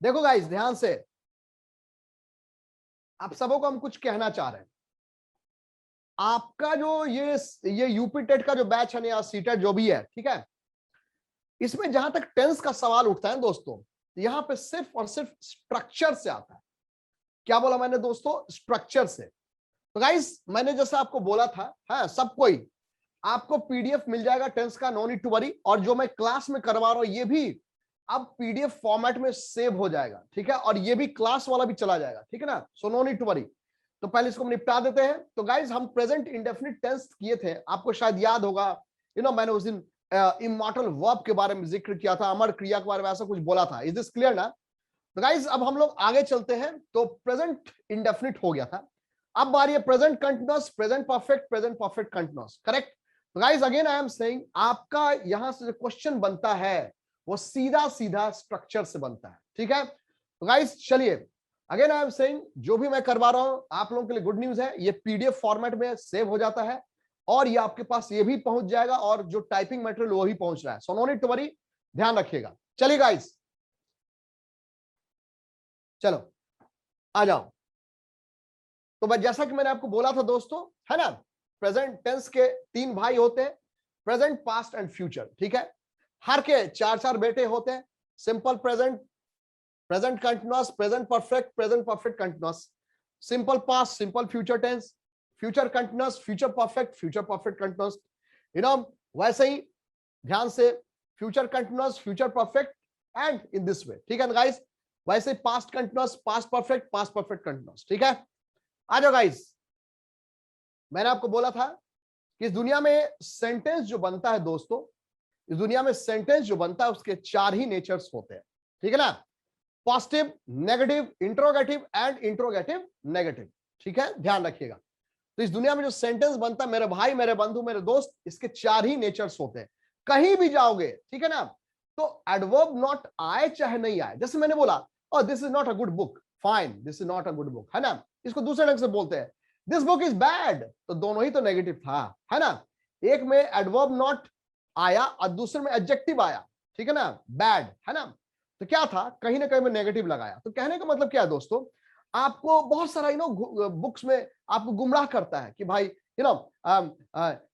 देखो गाइस ध्यान से, आप सबों को हम कुछ कहना चाह रहे हैं। आपका जो ये यूपी टेट का जो बैच है या सीटेट जो भी है, ठीक है, इसमें जहां तक टेंस का सवाल उठता है दोस्तों, यहां पे सिर्फ और सिर्फ स्ट्रक्चर से आता है। क्या बोला मैंने दोस्तों? स्ट्रक्चर से। तो गाइस मैंने जैसा आपको बोला था, हाँ, सब कोई आपको पीडीएफ मिल जाएगा टेंस का, नो नीड टू वरी। और जो मैं क्लास में करवा रहा हूं ये भी अब पीडीएफ फॉर्मेट में सेव हो जाएगा, ठीक है, और ये भी क्लास वाला भी चला जाएगा, ठीक है ना। So no need to worry. तो पहले इसको हम निपटा देते हैं। तो गाइस हम प्रेजेंट इंडेफिनिट टेंस किए थे, आपको शायद याद होगा, मैंने उस दिन इमॉर्टल वर्ब के बारे में जिक्र किया था, अमर क्रिया के बारे में ऐसा कुछ बोला था। इज दिस क्लियर ना? तो गाइस अब हम लोग आगे चलते हैं। तो प्रेजेंट इंडेफिनिट हो गया था, अब बारी है present continuous, present perfect continuous, correct. तो guys again I am saying, आपका यहां से जो क्वेश्चन बनता है वो सीधा सीधा स्ट्रक्चर से बनता है, ठीक है। तो गाइस चलिए, अगेन आई एम सेइंग, जो भी मैं करवा रहा हूं आप लोगों के लिए गुड न्यूज है, ये पीडीएफ फॉर्मेट में सेव हो जाता है और ये आपके पास ये भी पहुंच जाएगा और जो टाइपिंग मटेरियल वो भी पहुंच रहा है। So no need to worry, ध्यान रखिएगा। चलिए गाइस चलो आ जाओ। तो जैसा कि मैंने आपको बोला था दोस्तों, है ना, प्रेजेंट टेंस के तीन भाई होते हैं, प्रेजेंट, पास्ट एंड फ्यूचर, ठीक है। हर के चार चार बेटे होते हैं, simple present, present continuous, present perfect continuous, simple past, simple future tense, future continuous, future perfect continuous. वैसे ही ध्यान से, future continuous, future perfect and in this way, ठीक है ना गाइस। वैसे past continuous, past perfect continuous, ठीक है। आ जाओ गाइस, मैंने आपको बोला था कि इस दुनिया में सेंटेंस जो बनता है दोस्तों, इस दुनिया में सेंटेंस जो बनता है उसके चार ही नेचर्स होते हैं, ठीक है ना। Positive, negative, interrogative and interrogative negative, ठीक है, ध्यान रखिएगा। तो इस दुनिया में जो सेंटेंस बनता है मेरे भाई, मेरे बंधु, मेरे दोस्त, इसके चार ही नेचर्स होते हैं। कहीं भी जाओगे, ठीक है ना, तो एडवर्ब नॉट आए चाहे नहीं आए, जैसे मैंने बोला, this is not a good book, fine, this is not a good book, है ना। इसको दूसरे ढंग से बोलते हैं, दिस बुक इज बैड, तो दोनों ही तो नेगेटिव था, है ना। एक में एडवर्ब नॉट आया और दूसरे में एडजेक्टिव आया, ठीक है ना, बैड, है ना। तो क्या था, कहीं ना कहीं में नेगेटिव लगाया। तो कहने का मतलब क्या है दोस्तों, आपको बहुत सारा बुक्स में आपको गुमराह करता है कि भाई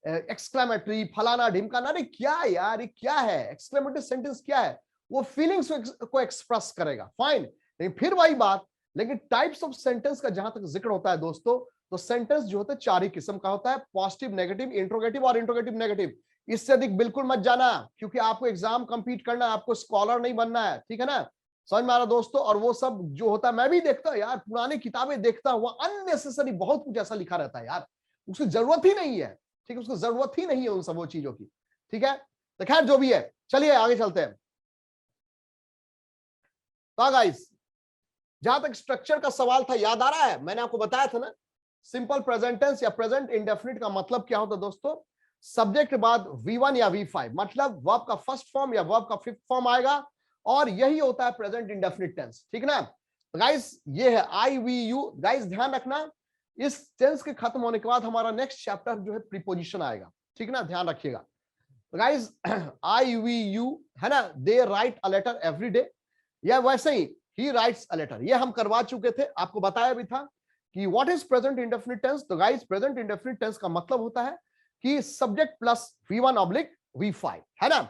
एक्सक्लेमेटरी, फलाना ढिमकाना, अरे क्या यार, ये क्या है, एक्सक्लेमेटरी सेंटेंस क्या है, वो फीलिंग्स को एक्सप्रेस करेगा, फाइन। लेकिन फिर वही बात, लेकिन टाइप्स ऑफ सेंटेंस का जहां तक जिक्र होता है दोस्तों, तो सेंटेंस जो होता है चार ही किस्म का होता है, पॉजिटिव, नेगेटिव, इंट्रोगेटिव और इंट्रोगेटिव नेगेटिव। इससे अधिक बिल्कुल मत जाना, क्योंकि आपको एग्जाम कंप्लीट करना है, आपको स्कॉलर नहीं बनना है, ठीक है ना, समझ में आ रहा दोस्तों। और वो सब जो होता है, मैं भी देखता हूं यार, पुरानी किताबें देखता हूं, अननेसेसरी बहुत कुछ ऐसा लिखा रहता है यार, उसकी जरूरत ही नहीं है, ठीक है, उसको जरूरत ही नहीं है उन सब वो चीजों की, ठीक है। तो खैर जो भी है, चलिए आगे चलते हैं। तो गाइस, जहां तक स्ट्रक्चर का सवाल था, याद आ रहा है, मैंने आपको बताया था ना, सिंपल प्रेजेंट टेंस या प्रेजेंट इंडेफिनिट का मतलब क्या होता है दोस्तों, सब्जेक्ट के बाद V1 या V5, मतलब वर्ब का फर्स्ट फॉर्म या वर्ब का फिफ्थ फॉर्म आएगा, और यही होता है प्रेजेंट इंडेफिनिट टेंस, ठीक है ना। गाइस ये है IVU। गाइस ध्यान रखना, इस टेंस के खत्म होने के बाद हमारा नेक्स्ट चैप्टर जो है प्रीपोजिशन आएगा, ठीक है ना, ध्यान रखिएगा। गाइस IVU है ना, they write a letter every day, या वैसे ही he writes a letter, ये हम करवा चुके थे, आपको बताया भी था कि what is present indefinite tense. तो गाइस प्रेजेंट इंडेफिनिट टेंस का मतलब होता है कि subject plus V1 oblique V5, है ना।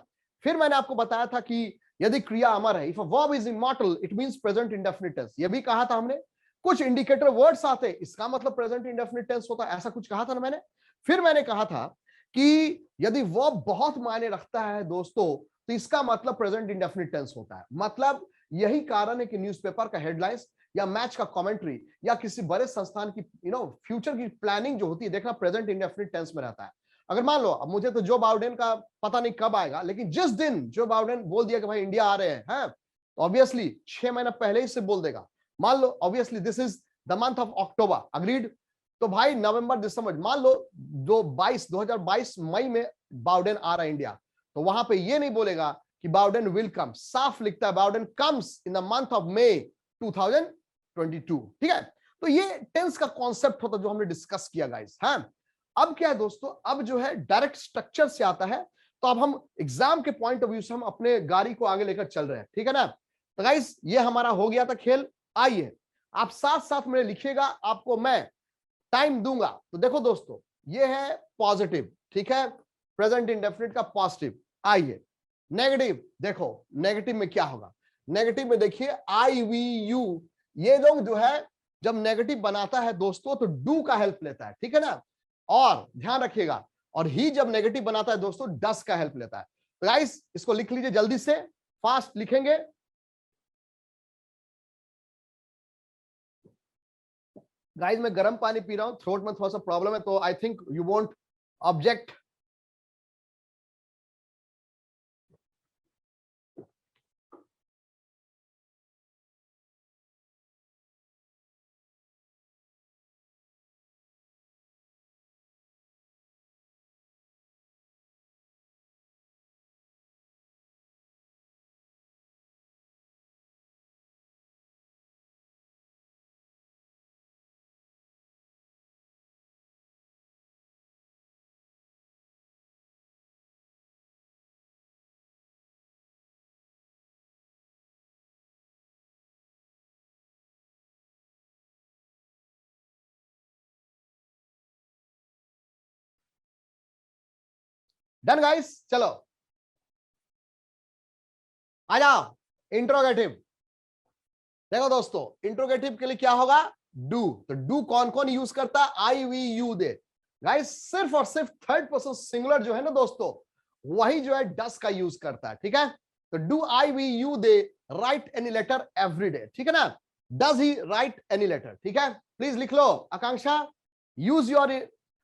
फिर मैंने आपको बताया था कि यदि क्रिया अमर है, if a verb is immortal it means present indefinite tense, ये भी कहा था हमने। कुछ इंडिकेटर वर्ड्स आते, इसका मतलब प्रेजेंट इंडेफिनिट टेंस होता है, ऐसा कुछ कहा था ना मैंने। फिर मैंने कहा था कि यदि वर्ब बहुत मायने रखता है दोस्तों, तो इसका मतलब प्रेजेंट इंडेफिनिट टेंस होता है। मतलब यही कारण है कि न्यूज़पेपर का हेडलाइंस या मैच का कमेंट्री या किसी बड़े संस्थान की फ्यूचर की प्लानिंग जो होती है, देखना प्रेजेंट इंडेफिनिट टेंस में रहता है। अगर मान लो, अब मुझे तो जो बाइडेन का पता नहीं कब आएगा, लेकिन जिस दिन जो बाइडेन बोल दिया कि भाई इंडिया आ रहे हैं, तो ऑब्वियसली 6 महीना पहले ही से बोल देगा। मान लो obviously this is the month of October, agreed, तो भाई नवंबर दिसंबर, मान लो 2022 मई में बाइडेन आ रहा है इंडिया, तो वहां पे ये नहीं बोलेगा कि बाइडेन विल कम, साफ लिखता है Biden comes in the month of May 2022, ठीक है। तो ये टेंस का कॉन्सेप्ट होता है जो हमने डिस्कस किया गाइस। अब क्या है दोस्तों, अब जो है डायरेक्ट स्ट्रक्चर से आता है, तो अब हम एग्जाम के पॉइंट ऑफ व्यू से हम अपने गाड़ी को आगे लेकर चल रहे हैं, ठीक है ना। तो गाइस ये हमारा हो गया था खेल। आइए आप साथ साथ में लिखिएगा, आपको मैं टाइम दूंगा। तो देखो दोस्तों, ये है पॉजिटिव, ठीक है, प्रेजेंट इंडेफिनिट का पॉजिटिव। आइए नेगेटिव, देखो नेगेटिव में क्या होगा। नेगेटिव में देखिए आई वी यू, ये लोग जो है जब नेगेटिव बनाता है दोस्तों तो डू का हेल्प लेता है, ठीक है ना। और ध्यान रखिएगा, और ही जब नेगेटिव बनाता है दोस्तों डस का हेल्प लेता है। तो गाइस इसको लिख लीजिए जल्दी से, फास्ट लिखेंगे। गाइस मैं गर्म पानी पी रहा हूं, थ्रोट में थोड़ा सा प्रॉब्लम है, तो I think you won't object. Done guys, चलो आ जाओ इंट्रोगेटिव। देखो दोस्तों इंट्रोगेटिव के लिए क्या होगा, डू। तो डू कौन कौन यूज करता है, आई वी यू दे। गाइस सिर्फ और सिर्फ थर्ड पर्सन सिंगुलर जो है ना दोस्तों, वही जो है डस का यूज करता है, ठीक है। तो do I we you they write any letter every day, ठीक है ना। Does he write any letter, ठीक है। प्लीज लिख लो आकांक्षा, यूज योर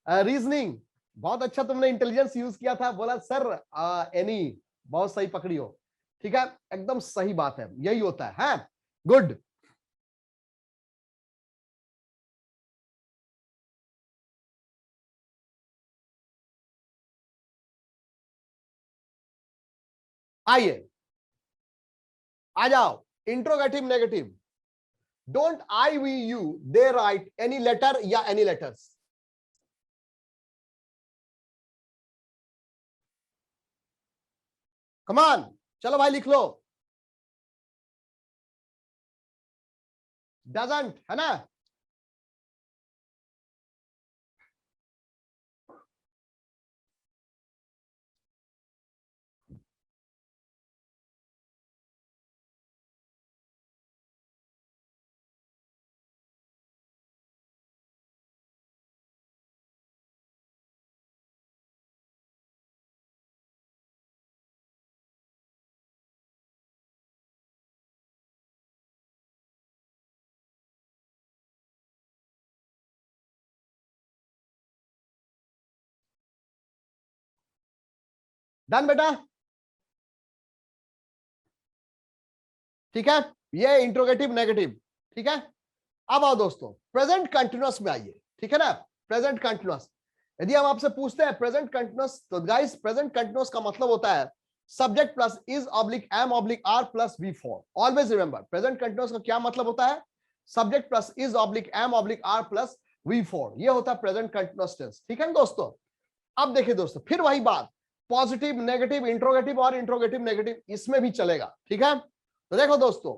रीजनिंग। बहुत अच्छा तुमने इंटेलिजेंस यूज किया था, बोला सर एनी, बहुत सही पकड़ी हो, ठीक है, एकदम सही बात है, यही होता है। गुड। आइए आ जाओ interrogative negative. Don't I we you they write any letter या एनी लेटर्स। कमान, चलो भाई लिख लो। डजंट, है ना। डन बेटा, ठीक है, ये इंट्रोगेटिव नेगेटिव, ठीक है। अब आओ दोस्तों प्रेजेंट कंटिन्यूअस में आइए, ठीक है ना। प्रेजेंट कंटिन्यूअस, यदि हम आपसे पूछते हैं प्रेजेंट कंटिन्यूअस, तो गाइस प्रेजेंट कंटिन्यूअस का मतलब होता है subject plus is oblique am oblique are plus V four. Always remember present continuous का क्या मतलब होता है, subject plus is oblique am oblique are plus V four, ये होता है प्रेजेंट कंटिन्यूअस टेंस, ठीक है ना दोस्तों। अब देखिए दोस्तों फिर वही बात, पॉजिटिव नेगेटिव इंट्रोगेटिव और इंट्रोगेटिव नेगेटिव इसमें भी चलेगा, ठीक है। तो देखो दोस्तों,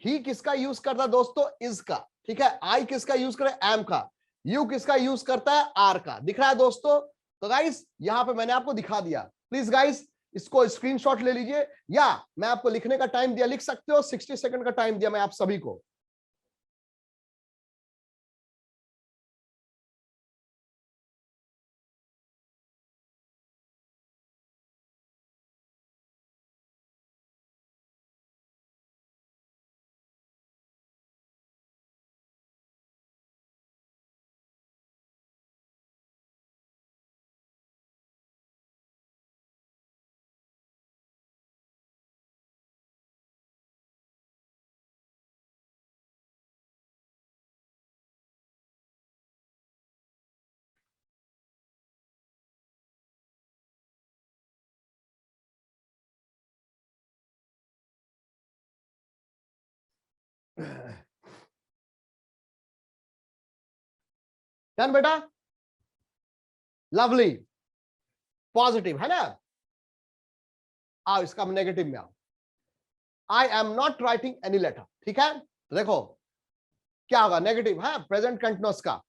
ही किसका यूज करता है दोस्तों, इज का, ठीक है। आई किसका यूज करे, एम का। यू किसका यूज करता है, आर का। दिख रहा है दोस्तों। तो गाइस यहां पे मैंने आपको दिखा दिया, प्लीज गाइस इसको स्क्रीनशॉट ले लीजिए, या मैं आपको लिखने का टाइम दिया, लिख सकते हो, 60 सेकंड का टाइम दिया मैं आप सभी को। डन बेटा, लवली, पॉजिटिव है ना। आओ इसका नेगेटिव में आओ। I am not writing any letter, ठीक है। तो देखो क्या होगा, नेगेटिव है प्रेजेंट कंटिन्यूअस का।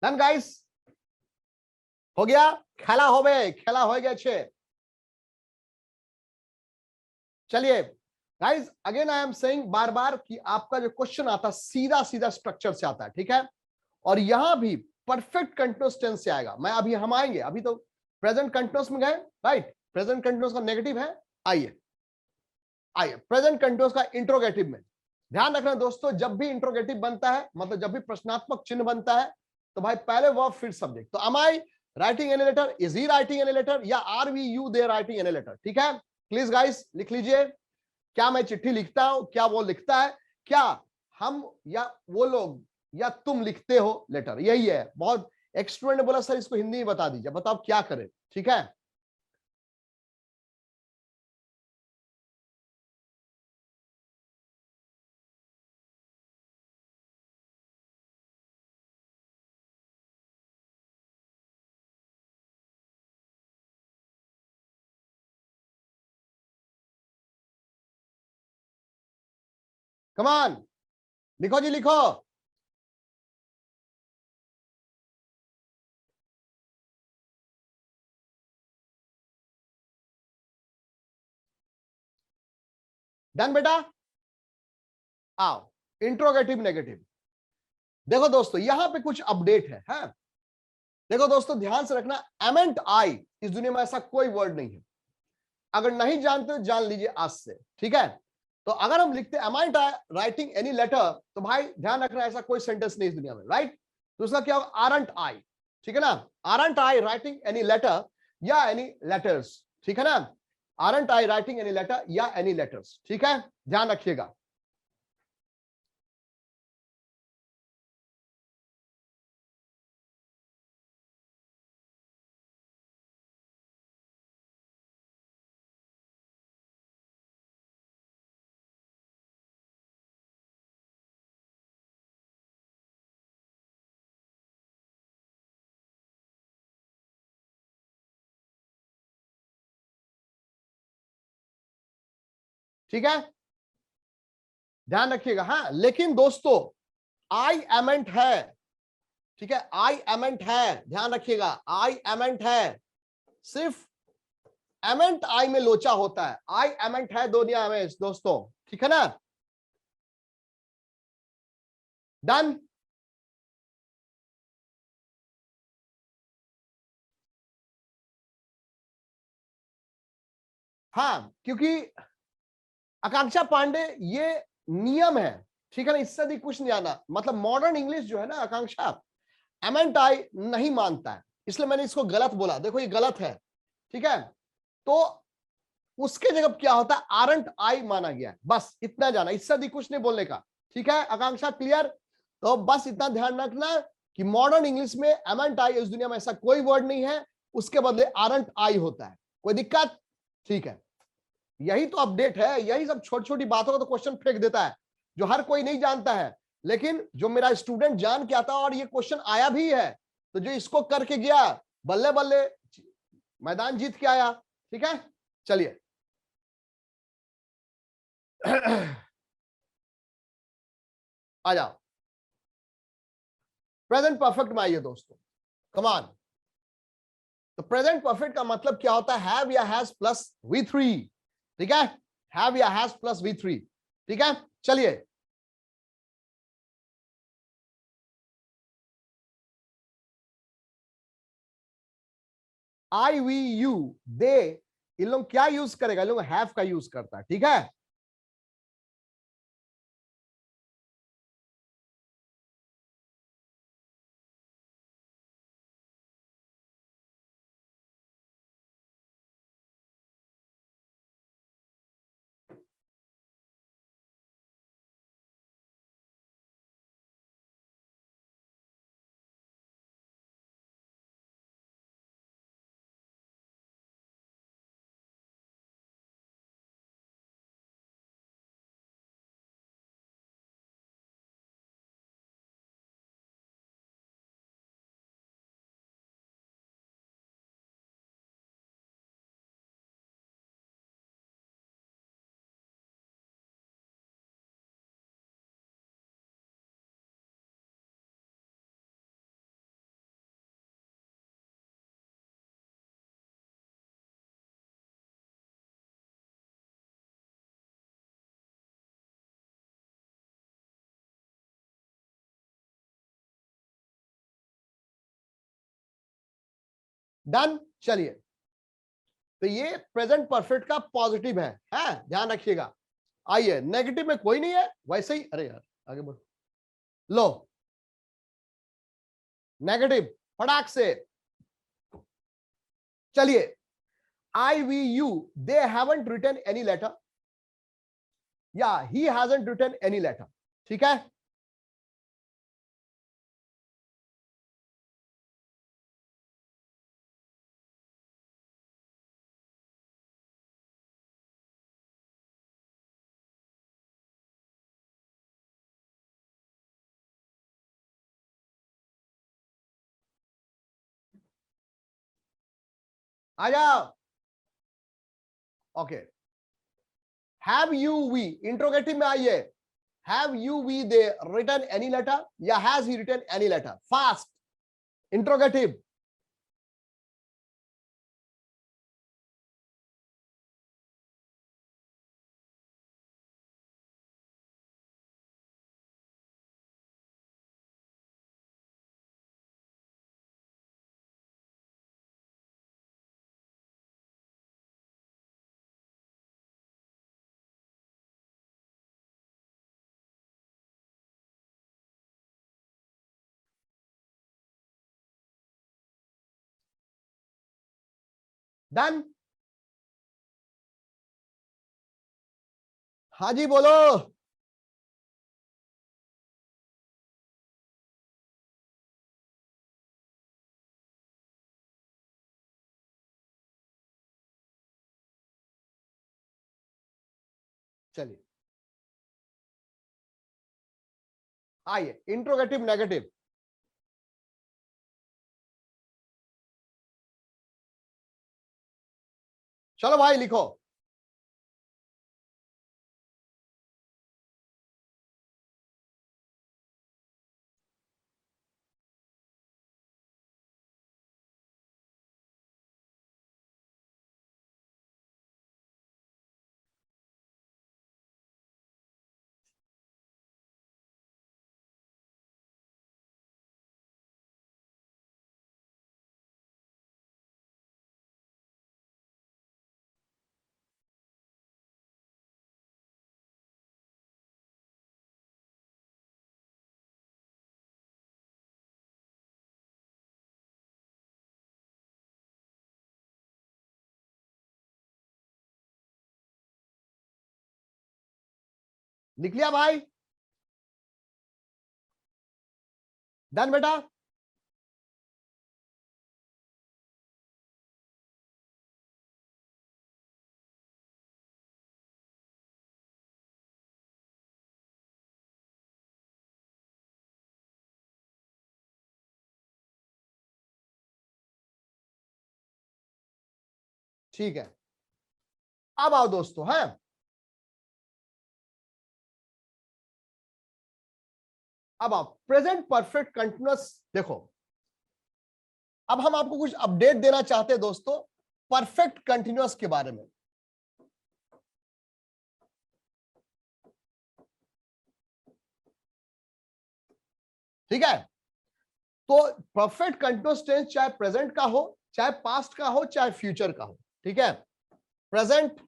डन गाइस, हो गया, खेला हो गए, खेला हो गया छे। चलिए guys, again I am saying बार बार कि आपका जो क्वेश्चन आता है सीधा सीधा स्ट्रक्चर से आता है, ठीक है। और यहां भी परफेक्ट कंटिन्यूअस टेंस से आएगा। मैं अभी हम आएंगे, अभी तो प्रेजेंट कंटिन्यूअस में गए, राइट। प्रेजेंट कंटिन्यूअस का नेगेटिव है, आइए आइए प्रेजेंट कंटिन्यूअस का इंट्रोगेटिव में। ध्यान रखना दोस्तों, जब भी इंट्रोगेटिव बनता है, मतलब जब भी प्रश्नात्मक चिन्ह बनता है, तो भाई पहले वर्ब फिर सब्जेक्ट। तो am I writing any letter, is he writing any letter, या are we you they writing any letter, ठीक है। प्लीज गाइस लिख लीजिए, क्या मैं चिट्ठी लिखता हूं, क्या वो लिखता है, क्या हम या वो लोग या तुम लिखते हो लेटर, यही है। बहुत एक स्टूडेंट ने बोला सर इसको हिंदी में बता दीजिए, बताओ क्या करें, ठीक है। कमान लिखो जी लिखो। डन बेटा, आओ इंट्रोगेटिव नेगेटिव। देखो दोस्तों यहां पे कुछ अपडेट है। देखो दोस्तों ध्यान से रखना, एमेंट आई इस दुनिया में ऐसा कोई वर्ड नहीं है। अगर नहीं जानते हो जान लीजिए आज से, ठीक है। तो अगर हम लिखते एमेंट आई राइटिंग एनी लेटर, तो भाई ध्यान रखना ऐसा कोई सेंटेंस नहीं इस दुनिया में, राइट। तो उसका क्या होगा, आरंट आई, ठीक है ना। Aren't I writing any letter या एनी लेटर्स, ठीक है ना। Aren't I writing any letter या एनी लेटर्स, ठीक है, ध्यान रखिएगा। ठीक है, ध्यान रखिएगा। हाँ लेकिन दोस्तों आई एमेंट है, ठीक है, आई एमेंट है, ध्यान रखिएगा, आई एमेंट है। सिर्फ एमेंट आई में लोचा होता है, आई एमेंट है दुनिया में दोस्तों, ठीक है ना। डन। हाँ क्योंकि आकांक्षा पांडे ये नियम है, ठीक है ना, इससे अधिक कुछ नहीं आना। मतलब मॉडर्न इंग्लिश जो है ना आकांक्षा, एमेंट आई नहीं मानता है, इसलिए मैंने इसको गलत बोला। देखो ये गलत है, ठीक है। तो उसके जगह क्या होता है, आरंट आई माना गया है, बस इतना जाना, इससे अधिक कुछ नहीं बोलने का, ठीक है। आकांक्षा क्लियर। तो बस इतना ध्यान रखना कि मॉडर्न इंग्लिश में एमेंट आई इस दुनिया में ऐसा कोई वर्ड नहीं है, उसके बदले आरंट आई होता है। कोई दिक्कत, ठीक है। यही तो अपडेट है, यही सब छोटी छोटी बातों का तो क्वेश्चन फेंक देता है, जो हर कोई नहीं जानता है। लेकिन जो मेरा स्टूडेंट जान के आता और ये क्वेश्चन आया भी है, तो जो इसको करके गया, बल्ले बल्ले मैदान जीत के आया, ठीक है। चलिए आ जाओ, प्रेजेंट परफेक्ट में आइए दोस्तों, कमान। तो प्रेजेंट परफेक्ट का मतलब क्या होता है, हैव या हैज प्लस वी थ्री, ठीक है। हैव या हैज प्लस वी थ्री, ठीक है। चलिए आई वी यू दे, इन लोग क्या यूज करेगा, इन लोग हैव का यूज करता है, ठीक है। डन, चलिए, तो ये प्रेजेंट परफेक्ट का पॉजिटिव है, ध्यान रखिएगा। आइए, नेगेटिव में कोई नहीं है, वैसे ही, अरे यार आगे बढ़ो, लो नेगेटिव फटाक से, चलिए, I we you they haven't written any letter, या he hasn't written any letter, ठीक है। आ जाओ, okay. Have you we interrogative में आइए, have you we they written any letter, या has he written any letter, fast interrogative. Done, हाँ जी बोलो। चलिए, आइए इंट्रोगेटिव नेगेटिव, चलो भाई लिखो। लिख लिया भाई, डन बेटा। ठीक है, अब आओ दोस्तों, है अब आप प्रेजेंट परफेक्ट कंटिन्यूअस देखो। अब हम आपको कुछ अपडेट देना चाहते हैं दोस्तों परफेक्ट कंटिन्यूअस के बारे में। ठीक है, तो परफेक्ट कंटिन्यूअस टेंस चाहे प्रेजेंट का हो चाहे पास्ट का हो चाहे फ्यूचर का हो, ठीक है, प्रेजेंट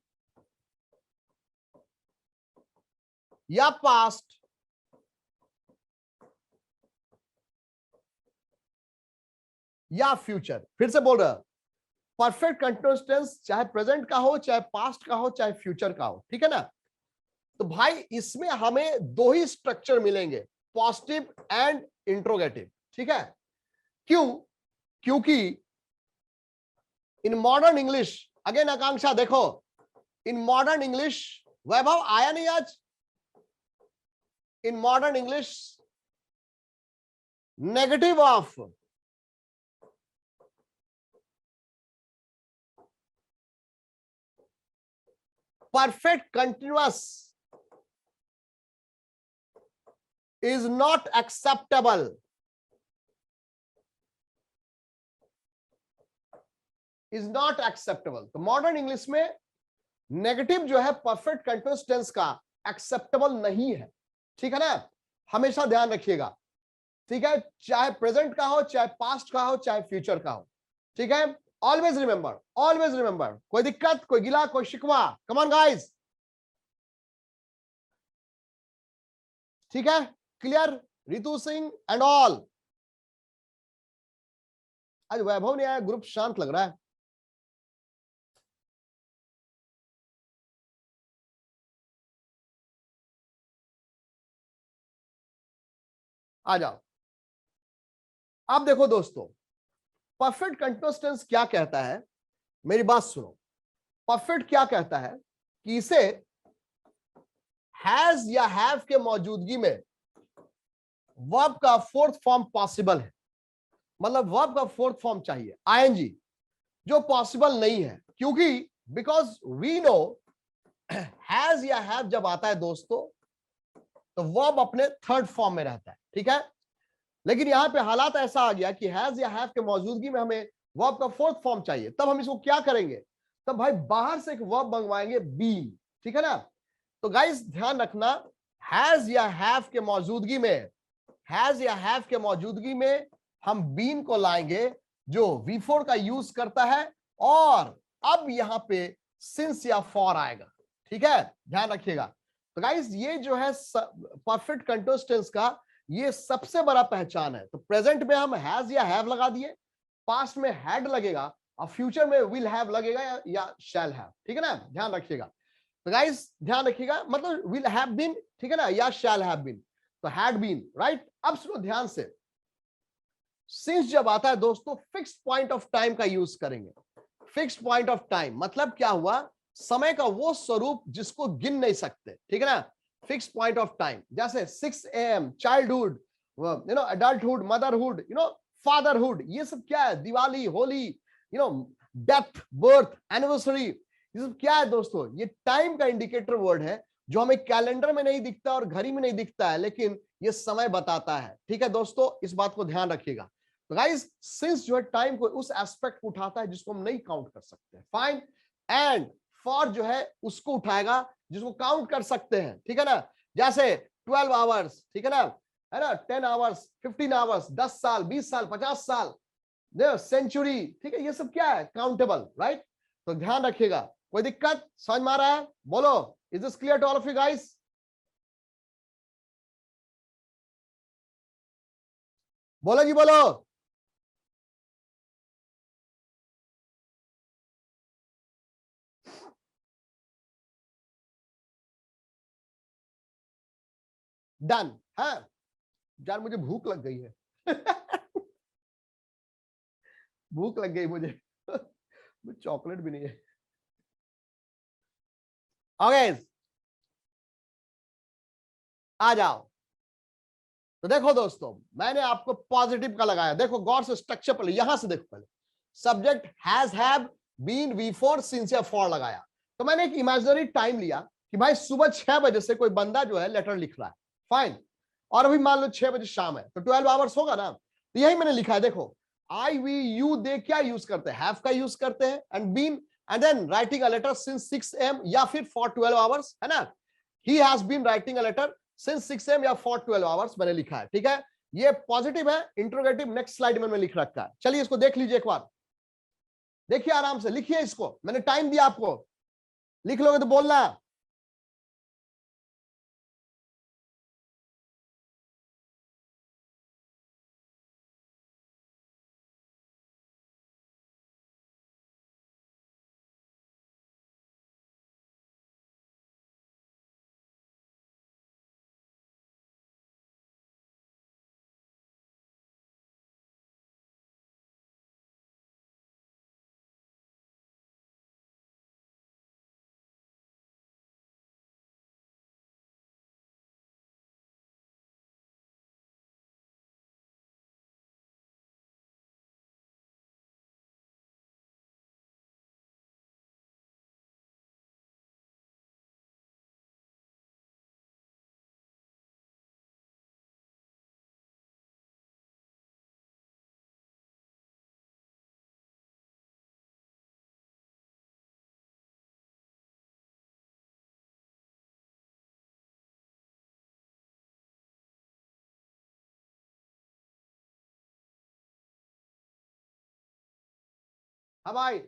या पास्ट या फ्यूचर। फिर से बोल रहा, परफेक्ट कंटीन्यूअस टेंस चाहे प्रेजेंट का हो चाहे पास्ट का हो चाहे फ्यूचर का हो, ठीक है ना। तो भाई इसमें हमें दो ही स्ट्रक्चर मिलेंगे, पॉजिटिव एंड इंट्रोगेटिव, ठीक है। क्यों? क्योंकि इन मॉडर्न इंग्लिश, अगेन आकांक्षा देखो, इन मॉडर्न इंग्लिश, वैभव आया नहीं आज, in modern English negative of perfect continuous is not acceptable, is not acceptable। तो मॉडर्न इंग्लिश में नेगेटिव जो है परफेक्ट कंटीन्यूअस टेंस का एक्सेप्टेबल नहीं है, ठीक है ना, हमेशा ध्यान रखिएगा, ठीक है, चाहे प्रेजेंट का हो चाहे पास्ट का हो चाहे फ्यूचर का हो, ठीक है, ऑलवेज रिमेंबर, ऑलवेज रिमेंबर। कोई दिक्कत, कोई गिला, कोई शिकवा, कम ऑन गाइस, ठीक है, clear, Ritu Singh and all. आज वैभव नहीं आया, ग्रुप शांत लग रहा है। आ जाओ। अब देखो दोस्तों, परफेक्ट कंटीन्यूअस टेंस क्या कहता है, मेरी बात सुनो। परफेक्ट क्या कहता है कि इसे हैज या हैव के मौजूदगी में वर्ब का फोर्थ फॉर्म पॉसिबल है, मतलब वर्ब का फोर्थ फॉर्म चाहिए, आईएनजी, जो पॉसिबल नहीं है, क्योंकि बिकॉज वी नो हैज या हैव जब आता है दोस्तों तो वर्ब अपने थर्ड फॉर्म में रहता है, ठीक है, लेकिन यहां पे हालात ऐसा आ गया कि हैज या हैव के मौजूदगी में हमें वर्ब का फोर्थ फॉर्म चाहिए, तब हम इसको क्या करेंगे, तब भाई बाहर से एक वर्ब मंगवाएंगे, बीन, ठीक है ना। तो गाइस ध्यान रखना, हैज या हैव के मौजूदगी में, हैज या हैव के मौजूदगी में हम बीन को लाएंगे जो V4 का यूज करता है, और अब यहां पे सिंस या फॉर आएगा, ठीक है, ध्यान रखिएगा। तो गाइस ये जो है परफेक्ट कंटीन्यूअस टेंस का ये सबसे बड़ा पहचान है। तो प्रेजेंट में हम हैज या हैव लगा दिए, पास्ट में हैड लगेगा, और फ्यूचर में विल हैव लगेगा या शैल हैव, ठीक है ना, ध्यान रखिएगा। तो गाइस ध्यान रखिएगा, मतलब विल हैव बीन, ठीक है ना, या शैल हैव बीन, तो हैड बीन, राइट। अब सुनो ध्यान से, सिंस जब आता है दोस्तों फिक्स्ड पॉइंट ऑफ टाइम का यूज करेंगे। फिक्स्ड पॉइंट ऑफ टाइम मतलब क्या हुआ, समय का वो स्वरूप जिसको गिन नहीं सकते, ठीक है ना, फिक्स्ड पॉइंट ऑफ टाइम, जैसे 6 AM, childhood, you know, adulthood, motherhood, you know, fatherhood, ये सब क्या है, Diwali, Holi, you know, death, birth, anniversary, ये सब क्या है दोस्तों, ये टाइम का इंडिकेटर वर्ड है जो हमें कैलेंडर में नहीं दिखता और घड़ी में नहीं दिखता है, लेकिन ये समय बताता है, ठीक है दोस्तों, इस बात को ध्यान रखिएगा। तो गाइस सिंस जो है टाइम को उस एस्पेक्ट को उठाता है जिसको हम नहीं काउंट कर सकते, फाइन, एंड फॉर जो है उसको उठाएगा जिसको काउंट कर सकते हैं, ठीक है ना, जैसे 12 आवर्स, ठीक है ना, 10 आवर्स, 15 आवर्स, 10 साल, 20 साल, 50 साल, सेंचुरी, ठीक है, ये सब क्या है, काउंटेबल, राइट। तो ध्यान रखिएगा, कोई दिक्कत, समझ में आ रहा है, बोलो, is this clear to all of you guys? बोलो जी बोलो। डन है यार, मुझे भूख लग गई है भूख लग गई मुझे चॉकलेट भी नहीं है। ओके आ जाओ। तो देखो दोस्तों, मैंने आपको पॉजिटिव का लगाया, देखो गौर से स्ट्रक्चर पहले, यहां से देखो, पहले subject has, have, been, V4, since या फॉर लगाया। तो मैंने एक इमेजिनरी टाइम लिया कि भाई सुबह 6 बजे से कोई बंदा जो है लेटर लिख रहा है, फाइन, और अभी मान लो 6 बजे शाम है, तो 12 आवर्स होगा ना, तो यही मैंने लिखा है, देखो आई, वी, यू, दे क्या यूज करते हैं, हैव का यूज करते हैं, and been, and then writing a letter since 6 AM या फिर फॉर 12 आवर्स, है ना, he has been writing a letter since 6 AM या फॉर 12 आवर्स मैंने लिखा है, ठीक है, ये पॉजिटिव है। इंट्रोगेटिव नेक्स्ट स्लाइड में मैंने लिख रखा है, चलिए इसको देख लीजिए एक बार। देखिए आराम से लिखिए इसको, मैंने टाइम दिया आपको, लिख लोगे तो बोलना। हाँ भाई,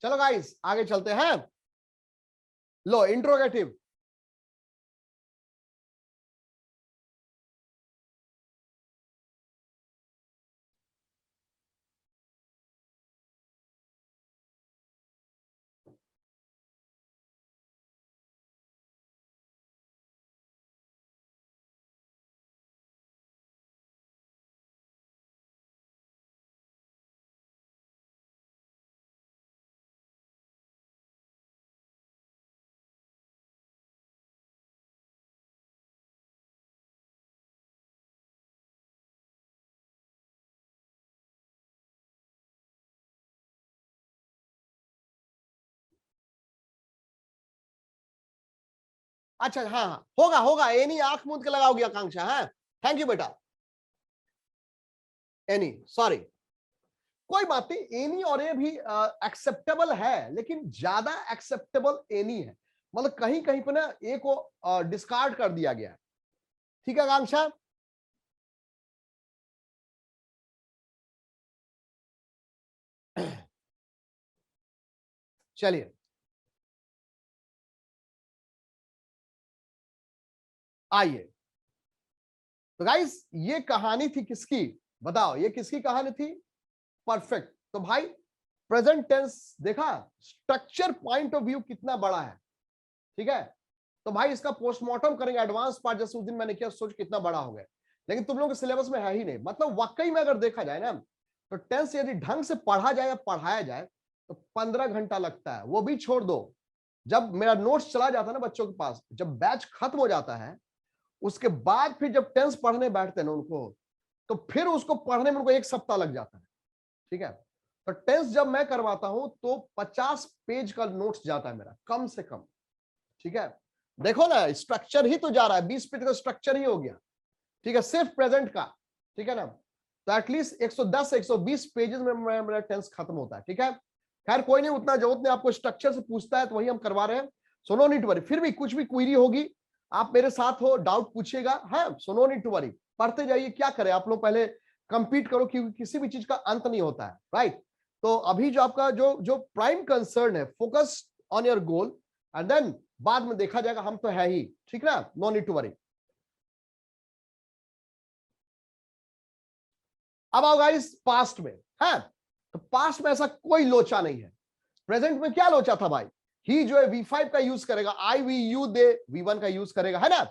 चलो गाइस आगे चलते हैं। लो इंट्रोगेटिव, अच्छा हाँ हाँ होगा होगा, एनी आंख मूंद के लगाओगी आकांक्षा, हाँ थैंक यू बेटा। एनी सॉरी, कोई बात नहीं, एनी और ए भी एक्सेप्टेबल है, लेकिन ज्यादा एक्सेप्टेबल एनी है, मतलब कहीं कहीं पे ना ए को डिस्कार्ड कर दिया गया है। ठीक है आकांक्षा, चलिए आइए। तो गाइस ये कहानी थी किसकी, बताओ ये किसकी कहानी थी? परफेक्ट। तो भाई प्रेजेंट टेंस देखा, स्ट्रक्चर पॉइंट ऑफ व्यू कितना बड़ा है, ठीक है। तो भाई इसका पोस्टमार्टम करेंगे, एडवांस पार्ट जैसे उस दिन मैंने किया, सोच कितना बड़ा हो गया, लेकिन तुम लोगों के सिलेबस में है ही नहीं। मतलब वाकई में अगर देखा जाए ना, तो टेंस यदि ढंग से पढ़ा जाए या पढ़ाया जाए तो 15 घंटा लगता है, वो भी छोड़ दो। जब मेरा नोट्स चला जाता है ना बच्चों के पास, जब बैच खत्म हो जाता है, उसके बाद फिर जब टेंस पढ़ने बैठते हैं ना उनको, तो फिर उसको पढ़ने में उनको 1 सप्ताह लग जाता है, ठीक है। तो टेंस जब मैं करवाता हूं तो 50 पेज का नोट्स जाता है मेरा कम से कम, ठीक है। देखो ना स्ट्रक्चर ही तो जा रहा है, 20 पेज का स्ट्रक्चर ही हो गया, ठीक है, सिर्फ प्रेजेंट का, ठीक है ना। तो एटलीस्ट 110 120 पेजेस में मेरा टेंस खत्म होता है, ठीक है। खैर कोई नहीं, उतना जरूरत नहीं, आपको स्ट्रक्चर से पूछता है तो वही हम करवा रहे हैं, सुनो नीट वरी। फिर भी कुछ भी क्वेरी होगी आप मेरे साथ हो, डाउट पूछिएगा, हाँ सुनो नीट वरी, पढ़ते जाइए, क्या करें आप लोग, पहले कंप्लीट करो, क्योंकि किसी भी चीज का अंत नहीं होता है, राइट। तो अभी जो आपका जो जो प्राइम कंसर्न है, focus on your goal, and then बाद में देखा जाएगा, हम तो है ही, ठीक ना, नो नीड टू वरी। अब आओ गाइस पास्ट में, है तो पास्ट में ऐसा कोई लोचा नहीं है। प्रेजेंट में क्या लोचा था भाई, ही जो है V5 का यूज करेगा, आई वी यू दे V1 का यूज करेगा, है ना।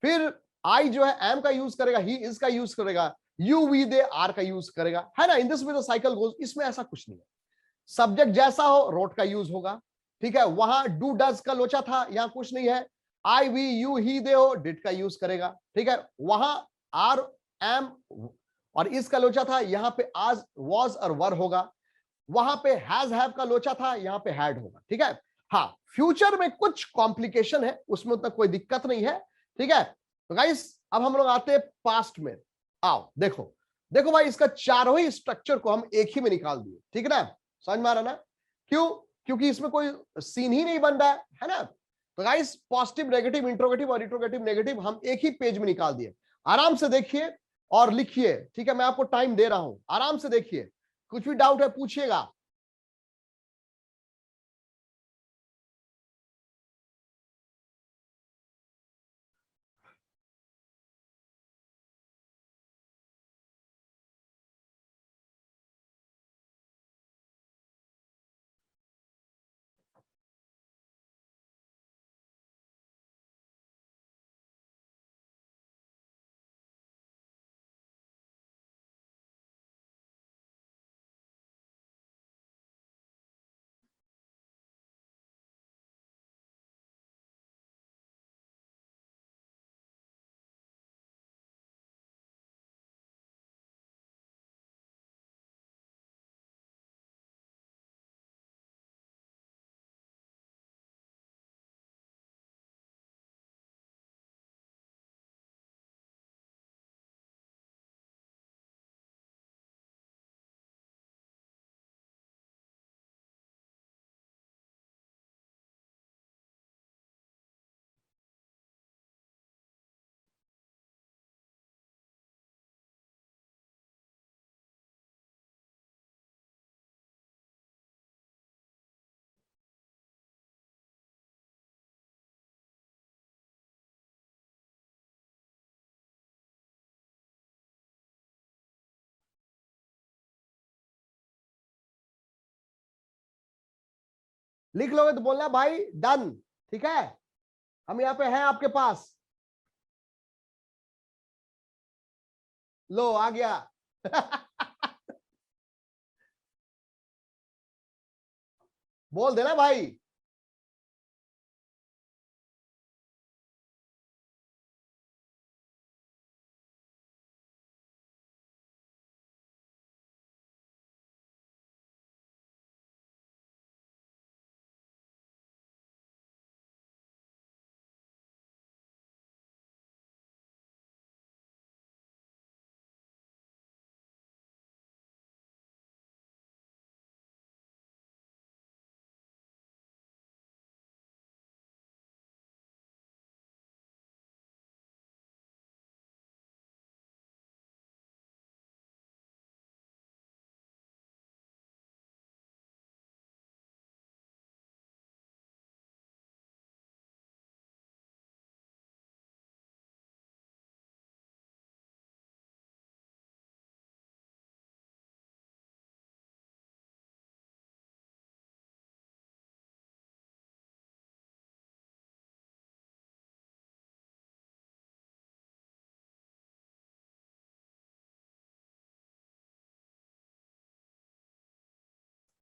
फिर आई जो है एम का यूज करेगा, ही इज का यूज करेगा, यू वी दे आर का यूज करेगा, है ना। इन this way the cycle goes, इसमें ऐसा कुछ नहीं है। सब्जेक्ट जैसा हो रोट का यूज होगा, ठीक है। वहां डू डज का लोचा था, यहां कुछ नहीं है। आई वी यू ही दे हो, डिड का यूज करेगा, ठीक है। वहां आर एम और इसका लोचा था, यहां पे आज वॉज और वर होगा। वहां पे हैज हैव का लोचा था, यहां पे हैड होगा, ठीक है। हाँ, फ्यूचर में कुछ कॉम्प्लिकेशन है, उसमें उतना कोई दिक्कत नहीं है, ठीक है। तो गाइस अब हम लोग आते हैं पास्ट में। आओ देखो, देखो भाई, इसका चारों ही स्ट्रक्चर को हम एक ही में निकाल दिए, ठीक है ना। समझ में आ रहा ना? क्यों? क्योंकि इसमें कोई सीन ही नहीं बन रहा है ना। तो गाइस पॉजिटिव, नेगेटिव, इंट्रोगेटिव और इंट्रोगेटिव नेगेटिव हम एक ही पेज में निकाल दिए। आराम से देखिए और लिखिए, ठीक है। मैं आपको टाइम दे रहा हूं, आराम से देखिए, कुछ भी डाउट है पूछिएगा। लिख लोगे तो बोलना भाई डन, ठीक है। हम यहाँ पे हैं आपके पास। लो आ गया। बोल देना भाई।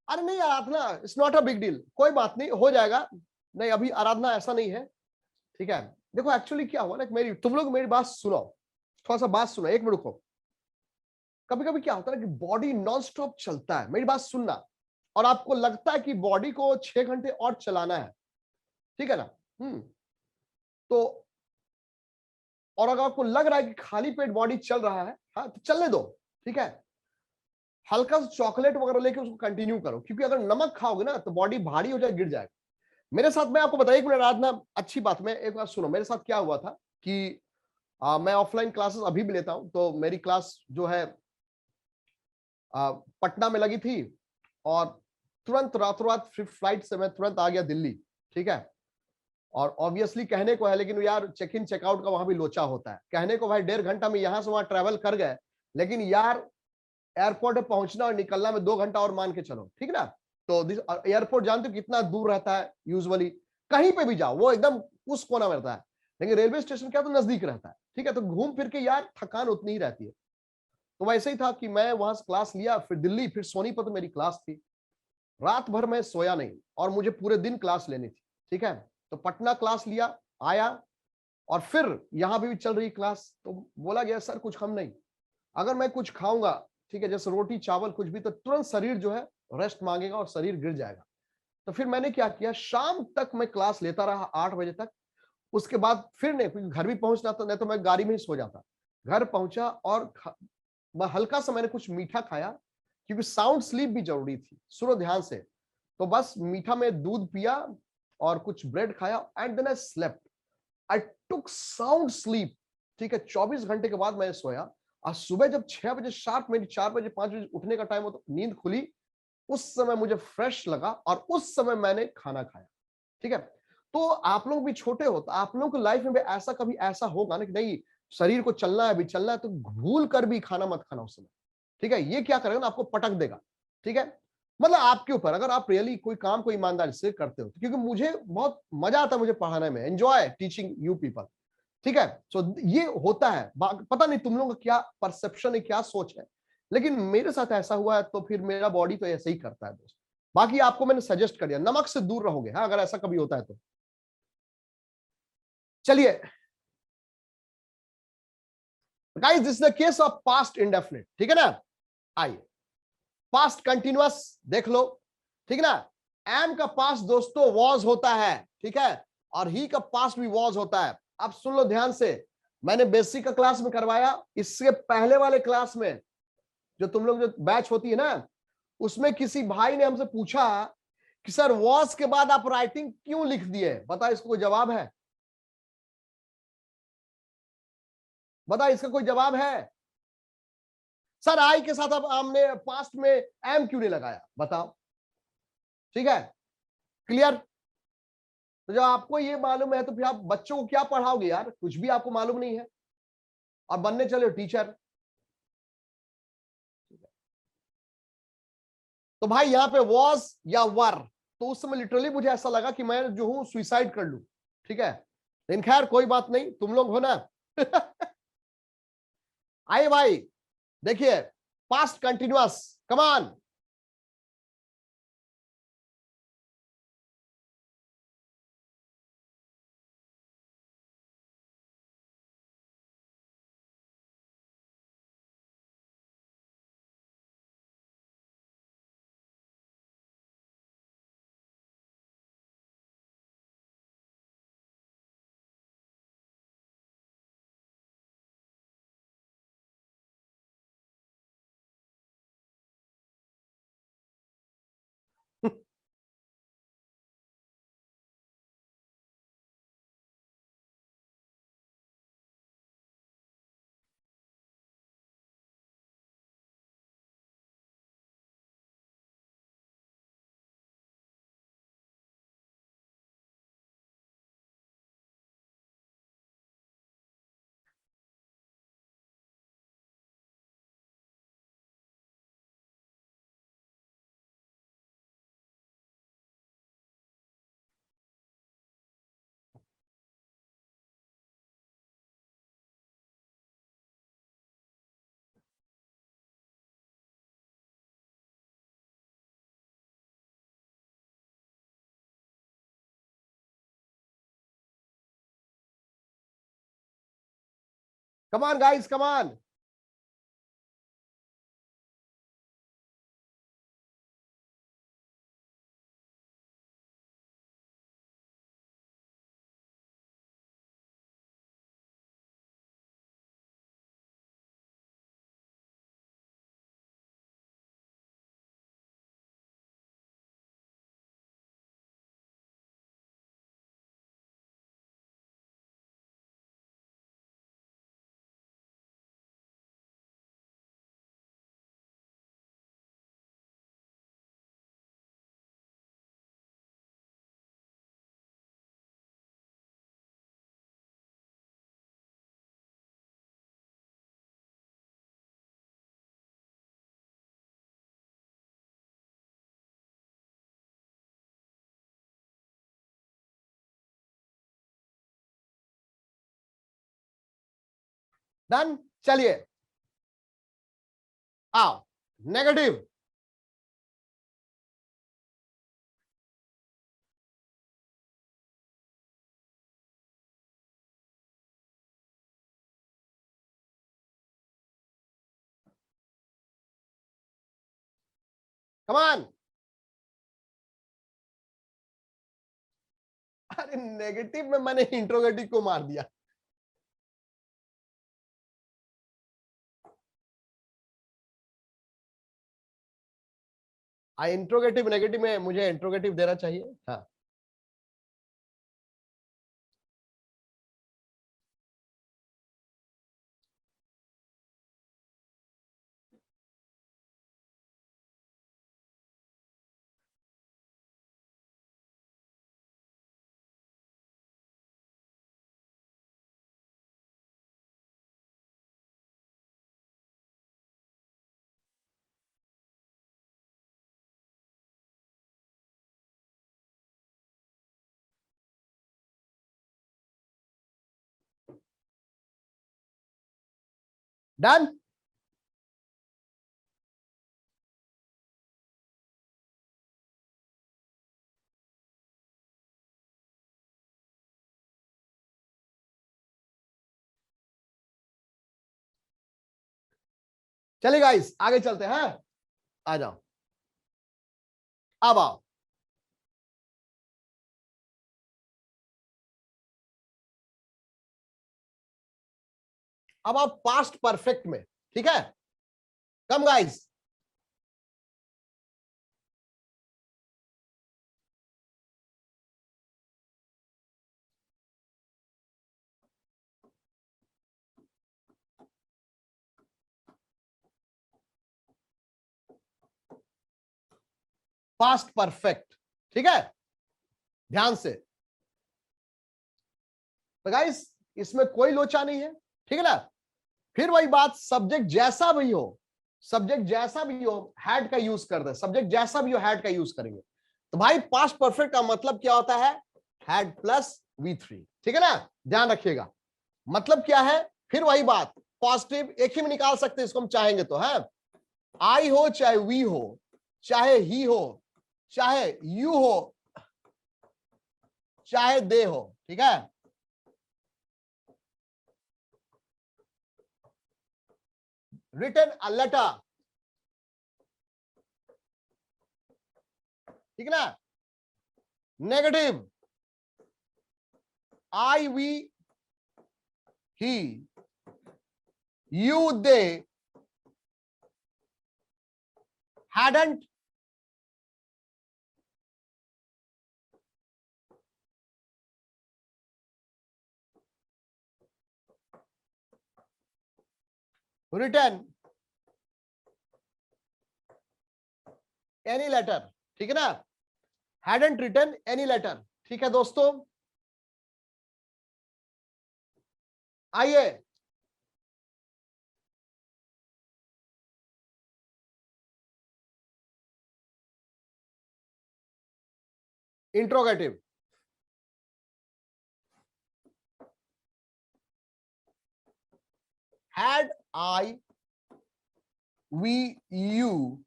अरे नहीं Aradhana, it's not a big deal, कोई बात नहीं, हो जाएगा। नहीं अभी आराधना ऐसा नहीं है, ठीक है। देखो एक्चुअली क्या हुआ ना, मेरी तुम लोग मेरी बात सुनो, थोड़ा सा बात सुनो, एक मिनट रुको। कभी कभी क्या होता है ना कि बॉडी नॉन स्टॉप चलता है, मेरी बात सुनना, और आपको लगता है कि बॉडी को 6 घंटे और चलाना है, ठीक है ना। तो और अगर आपको लग रहा है कि खाली पेट बॉडी चल रहा है, हाँ तो चलने दो, ठीक है। हल्का सा चॉकलेट वगैरह लेके उसको कंटिन्यू करो, क्योंकि अगर नमक खाओगे ना तो बॉडी भारी हो जाए, गिर जाएगा। मेरे साथ, मैं आपको बताइए, एक मिनट आराधना, अच्छी बात, में एक बात सुनो, मेरे साथ क्या हुआ था कि मैं ऑफलाइन क्लासेस अभी भी लेता हूं, तो मेरी क्लास जो है पटना में लगी थी, और तुरंत रातों रात फ्लाइट से मैं तुरंत आ गया दिल्ली, ठीक है। और ऑब्वियसली कहने को है, लेकिन यार चेक इन चेकआउट का वहां भी लोचा होता है। कहने को भाई 1.5 घंटा में यहां से वहां ट्रेवल कर गए, लेकिन यार एयरपोर्ट पे पहुंचना और निकलना में 2 घंटा और मान के चलो, ठीक ना। तो एयरपोर्ट जानते हो कितना दूर रहता है यूजुअली, कहीं पे भी जाओ वो एकदम उस कोना में रहता है, लेकिन रेलवे स्टेशन क्या तो नजदीक रहता है, ठीक है। तो घूम फिर के यार थकान उतनी ही रहती है। तो वैसे ही था कि मैं वहां से क्लास लिया, फिर दिल्ली, फिर सोनीपत मेरी क्लास थी। रात भर मैं सोया नहीं और मुझे पूरे दिन क्लास लेनी थी, ठीक है। तो पटना क्लास लिया, आया, और फिर यहां भी चल रही क्लास। तो बोला गया सर कुछ कम नहीं, अगर मैं कुछ खाऊंगा, ठीक है, जैसे रोटी चावल कुछ भी, तो तुरंत शरीर जो है रेस्ट मांगेगा और शरीर गिर जाएगा। तो फिर मैंने क्या किया, शाम तक मैं क्लास लेता रहा 8 बजे तक। उसके बाद फिर नहीं, क्योंकि घर भी पहुंचना था, नहीं तो मैं गाड़ी में ही सो जाता। घर पहुंचा और हल्का सा मैंने कुछ मीठा खाया, क्योंकि साउंड स्लीप भी जरूरी थी, सुनो ध्यान से। तो बस मीठा में दूध पिया और कुछ ब्रेड खाया, and then I slept. I took sound sleep, ठीक है। 24 घंटे के बाद मैं सोया। और सुबह जब 6 बजे शार्प, मेरी 4 बजे 5 बजे उठने का टाइम हो, तो नींद खुली, उस समय मुझे फ्रेश लगा और उस समय मैंने खाना खाया, ठीक है। तो आप लोग भी छोटे हो, तो आप लोगों की लाइफ में भी ऐसा कभी ऐसा होगा ना कि नहीं, शरीर को चलना है, अभी चलना है, तो भूल कर भी खाना मत खाना उस समय, ठीक है। ये क्या करेगा ना, आपको पटक देगा, ठीक है। मतलब आपके ऊपर, अगर आप रियली कोई काम को ईमानदारी से करते हो, क्योंकि मुझे बहुत मजा आता है मुझे पढ़ाने में, एंजॉय टीचिंग यू पीपल, ठीक है। सो ये होता है। पता नहीं तुम लोगों का क्या परसेप्शन है, क्या सोच है, लेकिन मेरे साथ ऐसा हुआ है, तो फिर मेरा बॉडी तो ऐसे ही करता है दोस्त। बाकी आपको मैंने सजेस्ट कर दिया, नमक से दूर रहोगे, हाँ, अगर ऐसा कभी होता है तो। चलिए guys, this is the case of past indefinite, ठीक है ना। आइए, पास्ट कंटिन्यूअस देख लो, ठीक है ना। एम का पास्ट दोस्तों वॉज होता है, ठीक है, और ही का पास्ट भी वॉज होता है। अब सुन लो ध्यान से, मैंने बेसिक का क्लास में करवाया, इससे पहले वाले क्लास में, जो तुम लोग जो बैच होती है ना, उसमें किसी भाई ने हमसे पूछा कि सर वॉज के बाद आप राइटिंग क्यों लिख दिए, बता इसको कोई जवाब है? बता इसका कोई जवाब है? सर आई के साथ अब हमने पास्ट में एम क्यों नहीं लगाया, बताओ। ठीक है, क्लियर। तो जब आपको ये मालूम है, तो फिर आप बच्चों को क्या पढ़ाओगे यार, कुछ भी आपको मालूम नहीं है और बनने चले हो टीचर। तो भाई यहाँ पे वॉज या वर, तो उस समय लिटरली मुझे ऐसा लगा कि मैं जो हूं सुइसाइड कर लूं, ठीक है। लेकिन खैर कोई बात नहीं, तुम लोग हो ना। आइए भाई, देखिए, पास्ट कंटिन्यूअस, कमान। कमान गाइस, कमान। डन। चलिए, आओ, नेगेटिव। Come on. अरे नेगेटिव में मैंने इंट्रोगेटिव को मार दिया। इंट्रोगेटिव नेगेटिव में मुझे इंट्रोगेटिव देना चाहिए। हाँ, डन। चलिए गाइस आगे चलते हैं। आ जाओ, अब आओ। अब आप पास्ट परफेक्ट में, ठीक है। कम गाइस, पास्ट परफेक्ट, ठीक है, ध्यान से। तो गाइस इसमें कोई लोचा नहीं है, ठीक है ना। फिर वही बात, सब्जेक्ट जैसा भी हो, सब्जेक्ट जैसा भी हो हैड का यूज कर दे, सब्जेक्ट जैसा भी हो हैड का यूज करेंगे। तो भाई पास्ट परफेक्ट का मतलब क्या होता है, हैड प्लस V3, ठीक है ना, ध्यान रखिएगा। मतलब क्या है, फिर वही बात, पॉजिटिव एक ही में निकाल सकते हैं इसको हम चाहेंगे तो, है। आई हो चाहे वी हो, चाहे ही हो, चाहे यू हो, चाहे दे हो, ठीक है। रिटन अ लेटर, ठीक है ना। Negative, I we he, you they hadn't written any letter, ठीक है ना, hadn't written any letter, ठीक है दोस्तों। आइए interrogative, had I we you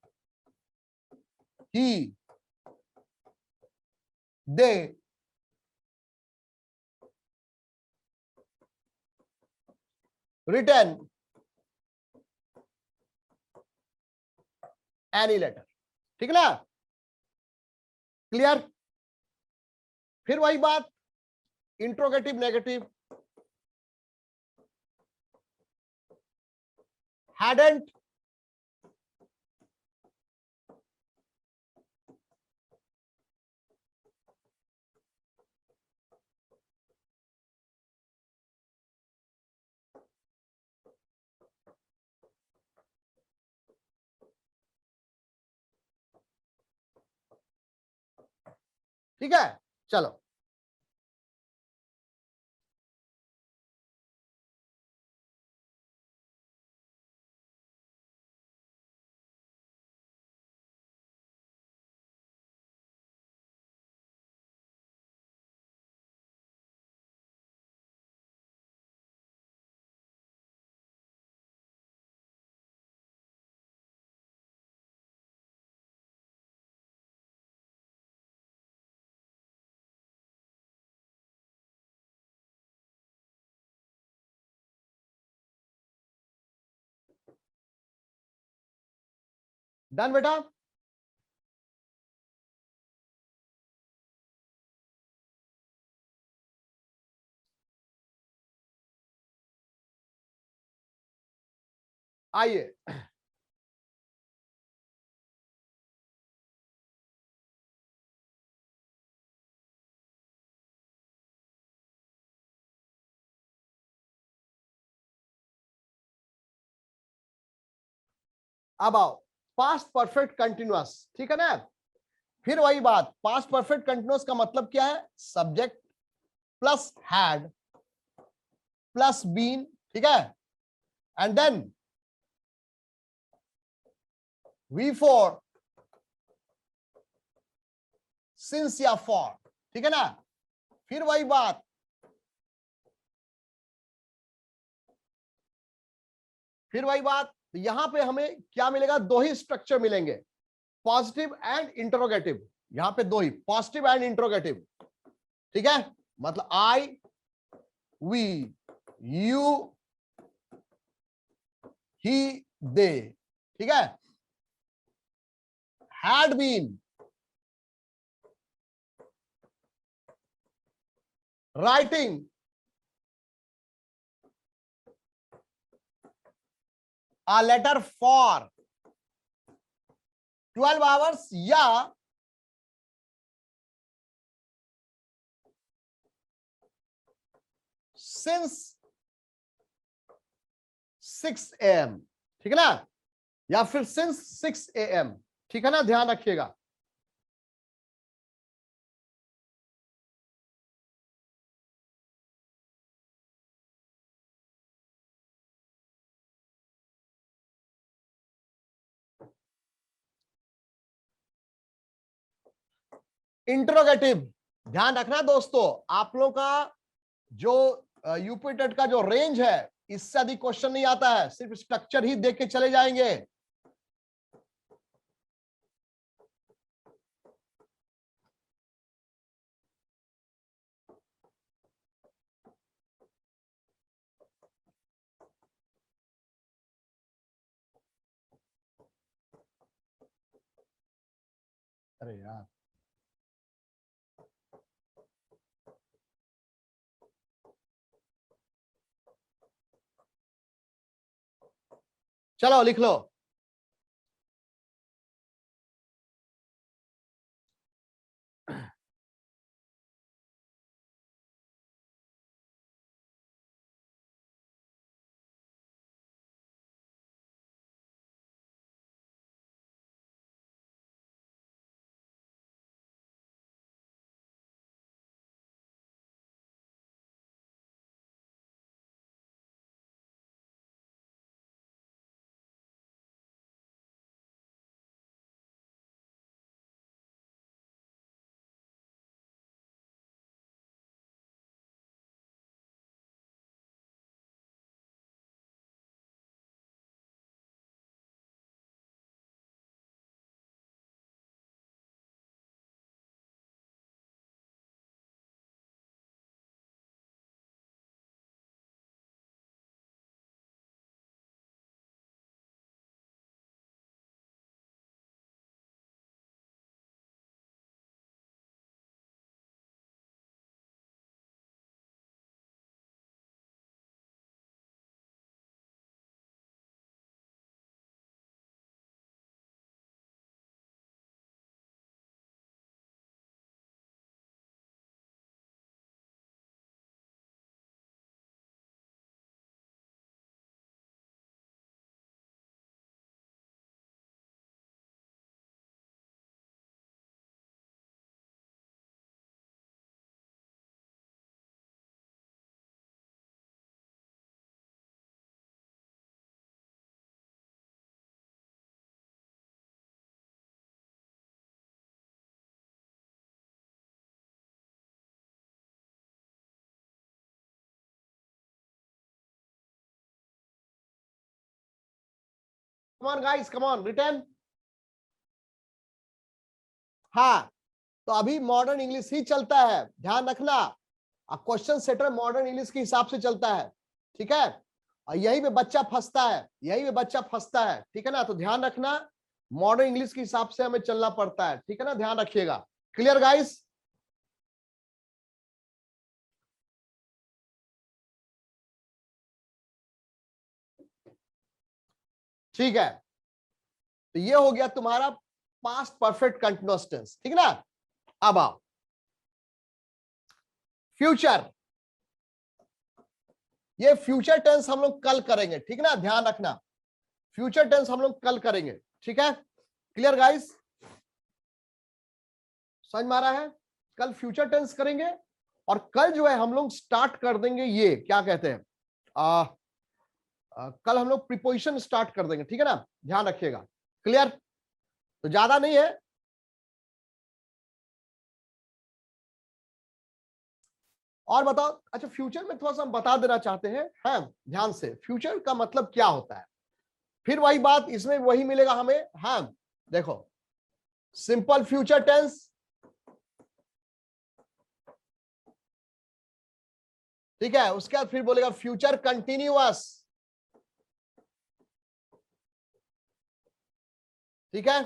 he they written any letter, ठीक है ना, क्लियर। फिर वही बात, इंट्रोगेटिव नेगेटिव, hadn't ठीक है। चलो डन बेटा। आइए अब आओ पास्ट परफेक्ट कंटिन्यूअस, ठीक है ना। फिर वही बात, पास्ट परफेक्ट कंटिन्यूअस का मतलब क्या है, subject plus had plus been, ठीक है, एंड देन V4 सिंस या फॉर, ठीक है ना। फिर वही बात, तो यहां पे हमें क्या मिलेगा, दो ही स्ट्रक्चर मिलेंगे, पॉजिटिव एंड इंट्रोगेटिव। यहां पे दो ही, पॉजिटिव एंड इंट्रोगेटिव, ठीक है। मतलब आई, वी, यू, ही, दे, ठीक है। Had been, writing a letter for 12 hours या since 6 AM, ठीक है ना, या फिर since 6 AM, ठीक है ना, ध्यान रखिएगा। इंट्रोगेटिव ध्यान रखना दोस्तों, आप लोगों का जो यूपी टेट का जो रेंज है, इससे अधिक क्वेश्चन नहीं आता है, सिर्फ स्ट्रक्चर ही देख के चले जाएंगे। अरे यार, चलो लिख लो। Come on guys, come on return. हाँ, तो अभी मॉडर्न इंग्लिश ही चलता है, ध्यान रखना। क्वेश्चन सेटर मॉडर्न इंग्लिश के हिसाब से चलता है, ठीक है। और यही पे बच्चा फंसता है, ठीक है ना। तो ध्यान रखना, मॉडर्न इंग्लिश के हिसाब से हमें चलना पड़ता है, ठीक है ना, ध्यान रखिएगा। Clear guys. ठीक है, तो ये हो गया तुम्हारा पास्ट परफेक्ट कंटीन्यूअस टेंस, ठीक ना। अब आओ फ्यूचर। ये फ्यूचर टेंस हम लोग कल करेंगे, ठीक ना, ध्यान रखना। फ्यूचर टेंस हम लोग कल करेंगे, ठीक है। क्लियर गाइस, समझ में आ रहा है। कल फ्यूचर टेंस करेंगे और कल जो है हम लोग स्टार्ट कर देंगे, ये क्या कहते हैं, कल हम लोग प्रीपोजिशन स्टार्ट कर देंगे, ठीक है ना, ध्यान रखिएगा। क्लियर, तो ज्यादा नहीं है। और बताओ, अच्छा फ्यूचर में थोड़ा सा हम बता देना चाहते हैं, हाँ ध्यान से, फ्यूचर का मतलब क्या होता है। फिर वही बात, इसमें वही मिलेगा हमें। हाँ देखो, सिंपल फ्यूचर टेंस, ठीक है, उसके बाद फिर बोलेगा फ्यूचर कंटिन्यूअस, ठीक है,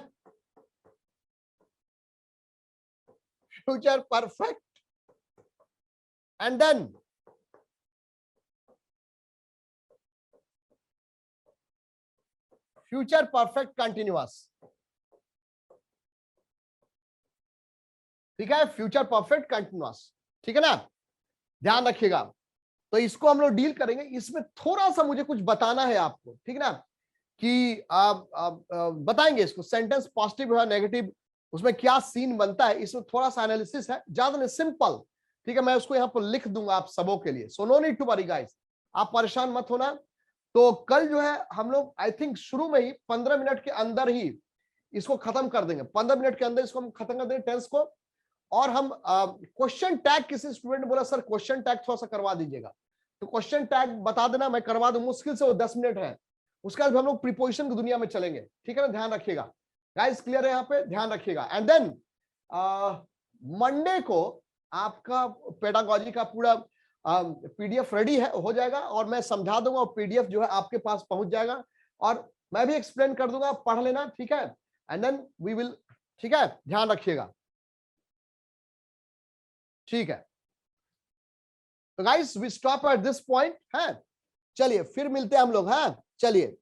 future perfect, and then future perfect continuous, ठीक है, फ्यूचर परफेक्ट कंटिन्यूअस, ठीक है ना, ध्यान रखिएगा। तो इसको हम लोग डील करेंगे। इसमें थोड़ा सा मुझे कुछ बताना है आपको, ठीक है ना, कि आप बताएंगे इसको, सेंटेंस पॉजिटिव है नेगेटिव, उसमें क्या सीन बनता है, इसमें थोड़ा सा एनालिसिस है, ज्यादा नहीं, सिंपल, ठीक है। मैं उसको यहाँ पर लिख दूंगा आप सबों के लिए, so no need to worry guys, आप परेशान मत होना। तो कल जो है हम लोग आई थिंक शुरू में ही 15 मिनट के अंदर ही इसको खत्म कर देंगे, 15 मिनट के अंदर इसको हम खत्म कर देंगे टेंस को। और हम क्वेश्चन टैग, किसी स्टूडेंट ने बोला सर क्वेश्चन टैग थोड़ा सा करवा दीजिएगा, तो क्वेश्चन टैग बता देना, मैं करवा दूं, मुश्किल से वो 10 मिनट है। उसके बाद हम लोग प्रीपोजिशन की दुनिया में चलेंगे, ठीक है ना, ध्यान रखिएगा गाइस, क्लियर है यहाँ पे, ध्यान रखिएगा। एंड देन मंडे को आपका पेडागोजी का पूरा पीडीएफ रेडी है, हो जाएगा, और मैं समझा दूंगा, और पीडीएफ जो है आपके पास पहुंच जाएगा, और मैं भी एक्सप्लेन कर दूंगा, पढ़ लेना, ठीक है। एंड देन वी विल, ठीक है, ध्यान रखिएगा, ठीक है। तो guys we stop at this point है, चलिए फिर मिलते हैं हम लोग, हाँ चलिए।